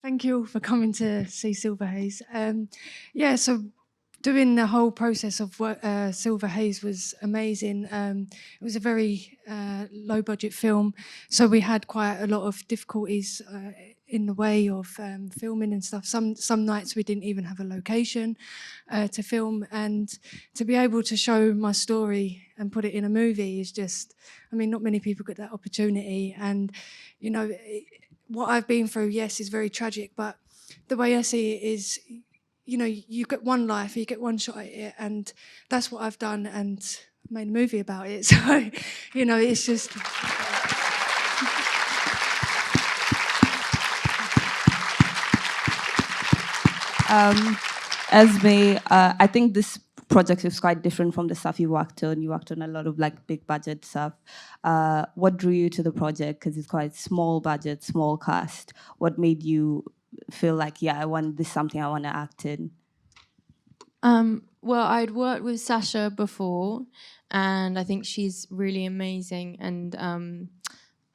Thank you all for coming to see Silver Haze. Yeah, so doing the whole process of Silver Haze was amazing. It was a very low-budget film, so we had quite a lot of difficulties in the way of filming and stuff. Some nights we didn't even have a location to film, and to be able to show my story and put it in a movie is just, I mean, not many people get that opportunity. And, you know, what I've been through, yes, is very tragic, but the way I see it is, you know, you get one life, you get one shot at it, and that's what I've done, and made a movie about it. So, you know, it's just... Esmé, I think this project is quite different from the stuff you worked on. You worked on a lot of like big budget stuff. What drew you to the project? Because it's quite small budget, small cast. What made you feel like, yeah, I want this, something I want to act in? Well, I'd worked with Sacha before, and I think she's really amazing. And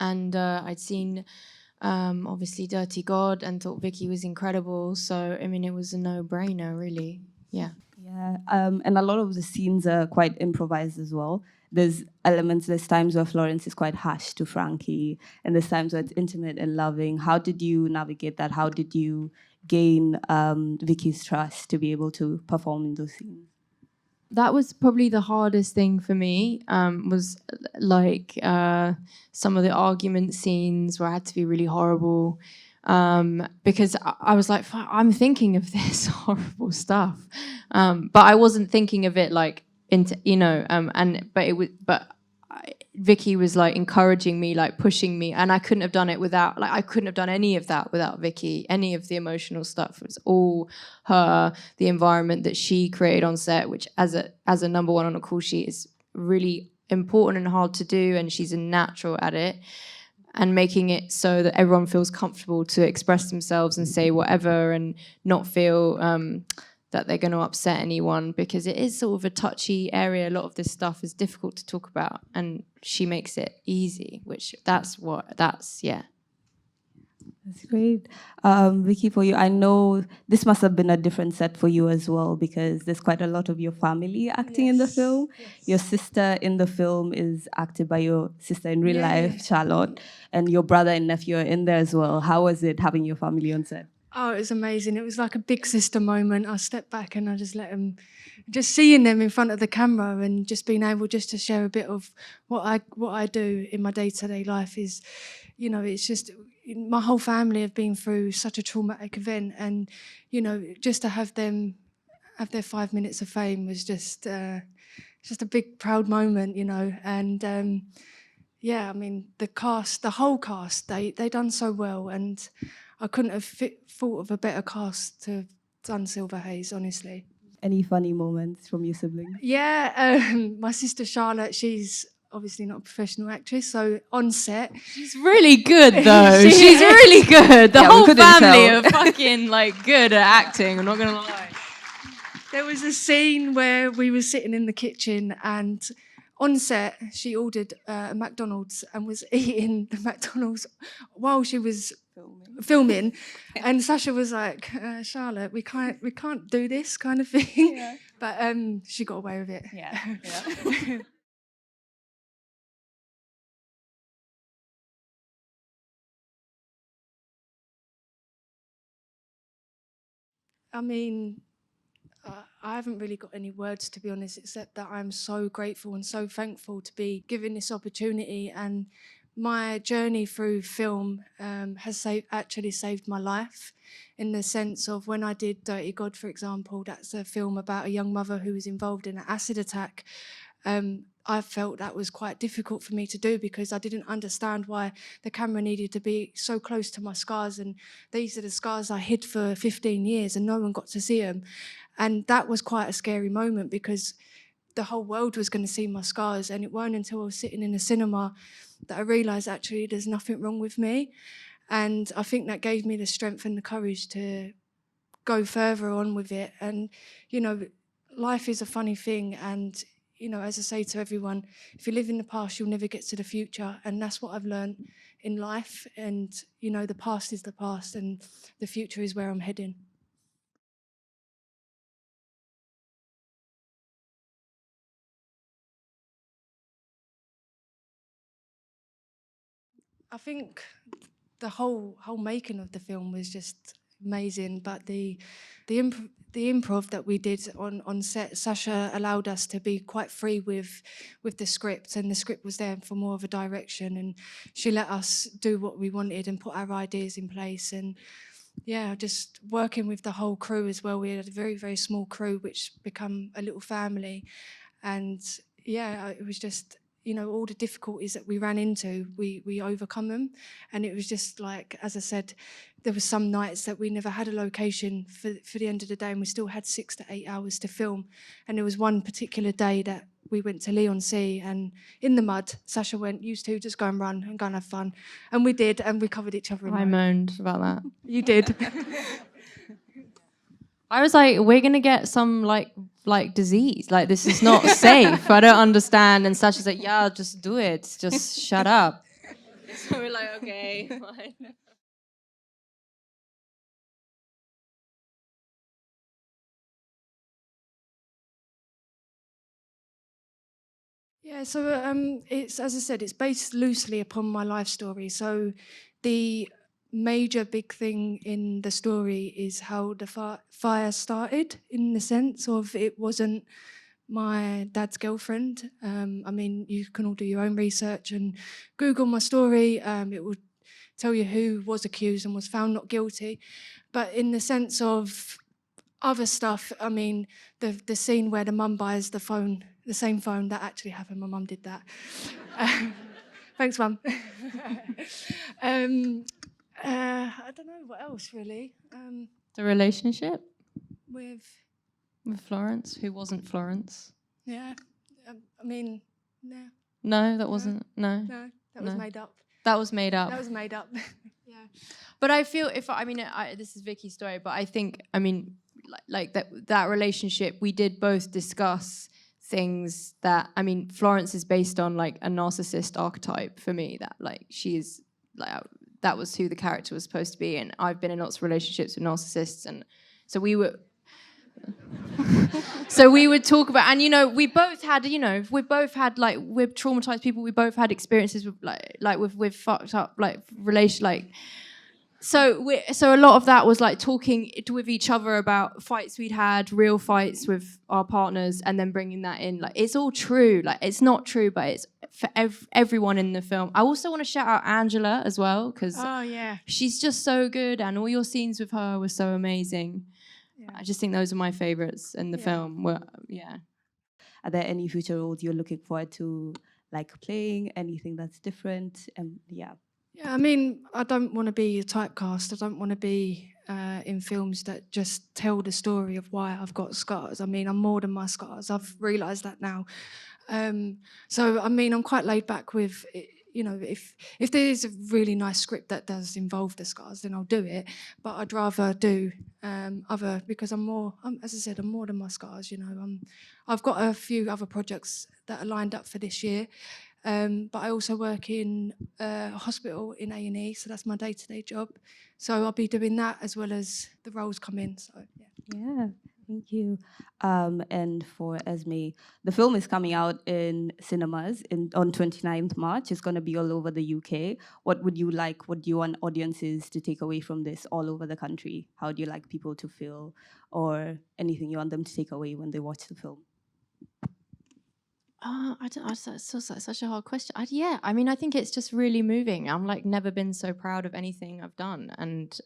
I'd seen obviously Dirty God and thought Vicky was incredible. So I mean, it was a no-brainer, really. Yeah. Yeah, and a lot of the scenes are quite improvised as well. There's times where Florence is quite harsh to Franky, and there's times where it's intimate and loving. How did you navigate that? How did you gain Vicky's trust to be able to perform in those scenes? That was probably the hardest thing for me, was like some of the argument scenes where I had to be really horrible, because I was like, I'm thinking of this horrible stuff, but I wasn't thinking of it like into, you know, Vicky was like encouraging me, like pushing me, and I couldn't have done it without, like, I couldn't have done any of that without Vicky. Any of the emotional stuff, it was all her, the environment that she created on set, which as a number one on a call sheet is really important and hard to do, and she's a natural at it. And making it so that everyone feels comfortable to express themselves and say whatever, and not feel that they're going to upset anyone, because it is sort of a touchy area. A lot of this stuff is difficult to talk about, and she makes it easy, which yeah. That's great. Vicky, for you, I know this must have been a different set for you as well, because there's quite a lot of your family acting in the film. Yes. Your sister in the film is acted by your sister in real life, Charlotte, and your brother and nephew are in there as well. How was it having your family on set? Oh, it was amazing. It was like a big sister moment. I stepped back and I just let them, just seeing them in front of the camera and just being able just to share a bit of what I do in my day-to-day life is, you know, it's just, my whole family have been through such a traumatic event, and, you know, just to have them have their 5 minutes of fame was just a big proud moment, you know. And yeah, I mean, the whole cast, they done so well, and I couldn't have thought of a better cast to have done Silver Haze, honestly. Any funny moments from your siblings? Yeah, my sister Charlotte, she's obviously not a professional actress, so on set... She's really good, though. She's really good. The whole family are fucking, like, good at acting, I'm not going to lie. There was a scene where we were sitting in the kitchen, and on set, she ordered a McDonald's and was eating the McDonald's while she was filming. And Sacha was like, Charlotte, we can't do this kind of thing. Yeah. But she got away with it. Yeah. I mean, I haven't really got any words, to be honest, except that I'm so grateful and so thankful to be given this opportunity. And my journey through film has actually saved my life, in the sense of when I did Dirty God, for example. That's a film about a young mother who was involved in an acid attack. I felt that was quite difficult for me to do, because I didn't understand why the camera needed to be so close to my scars, and these are the scars I hid for 15 years and no one got to see them. And that was quite a scary moment, because the whole world was going to see my scars, and it weren't until I was sitting in a cinema that I realised actually there's nothing wrong with me. And I think that gave me the strength and the courage to go further on with it. And, you know, life is a funny thing, and, you know, as I say to everyone, if you live in the past, you'll never get to the future. And that's what I've learned in life, and you know, the past is the past and the future is where I'm heading. I think the whole making of the film was just amazing, but the improv that we did on set, Sacha allowed us to be quite free with the script, and the script was there for more of a direction, and she let us do what we wanted and put our ideas in place. And yeah, just working with the whole crew as well. We had a very, very small crew which become a little family, and yeah, it was just, you know, all the difficulties that we ran into, we overcome them. And it was just like, as I said, there were some nights that we never had a location for the end of the day, and we still had 6 to 8 hours to film. And there was one particular day that we went to Leon Sea, and in the mud, Sacha went, "You two just go and run and go and have fun." And we did, and we covered each other in I mud. moaned about that. You did. I was like, we're gonna get some like disease. Like, this is not safe. I don't understand. And Sacha's like, yeah, just do it. Just shut up. So we're like, okay, fine. Yeah, so it's, as I said, it's based loosely upon my life story. So the major big thing in the story is how the fire started, in the sense of it wasn't my dad's girlfriend. I mean, you can all do your own research and Google my story. It will tell you who was accused and was found not guilty. But in the sense of other stuff, I mean, the scene where the mum buys the phone, the same phone, that actually happened. My mum did that. Thanks, Mum. I don't know what else really. The relationship With Florence, who wasn't Florence. yeah, I mean, no, No, that wasn't. No, that was No. made up. that was made up. That was made up. Yeah. But I feel this is Vicky's story, but I think, I mean, like that relationship, we did both discuss things that, I mean, Florence is based on like a narcissist archetype for me, that like she's like, that was who the character was supposed to be. And I've been in lots of relationships with narcissists. And so we were, so we would talk about, and, you know, we both had like, we're traumatized people. We both had experiences with with fucked up, like, relation, like, so a lot of that was like talking with each other about fights we'd had, real fights with our partners, and then bringing that in. Like, it's all true. Like, it's not true, but it's for everyone in the film. I also want to shout out Angela as well, because she's just so good, and all your scenes with her were so amazing. Yeah. I just think those are my favorites in the film. Are there any future roles you're looking forward to, like playing? Anything that's different? Yeah, I mean, I don't want to be a typecast. I don't want to be in films that just tell the story of why I've got scars. I mean, I'm more than my scars. I've realised that now. So, I mean, I'm quite laid back with, you know, if there is a really nice script that does involve the scars, then I'll do it. But I'd rather do other, because as I said, I'm more than my scars, you know. I've got a few other projects that are lined up for this year. But I also work in a hospital in A&E, so that's my day-to-day job. So I'll be doing that as well as the roles come in. So yeah, thank you. And for Esmé, the film is coming out in cinemas on 29th March. It's going to be all over the UK. What do you want audiences to take away from this all over the country? How do you like people to feel, or anything you want them to take away when they watch the film? It's such a hard question. I mean, I think it's just really moving. I'm like never been so proud of anything I've done, and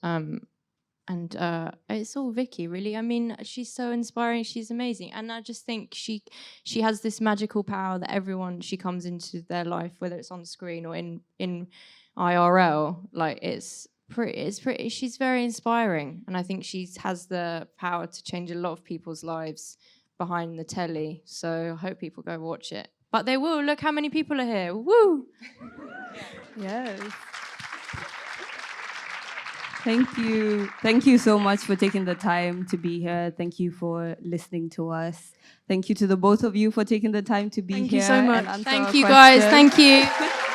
it's all Vicky, really. I mean, she's so inspiring. She's amazing, and I just think she has this magical power that everyone she comes into their life, whether it's on the screen or in IRL, like it's pretty. She's very inspiring, and I think she has the power to change a lot of people's lives behind the telly, so I hope people go watch it. But they will. Look how many people are here. Woo! Yes. Thank you so much for taking the time to be here. Thank you for listening to us. Thank you to the both of you for taking the time to be here. Thank you so much. And answer Thank our you, guys. questions. Thank you.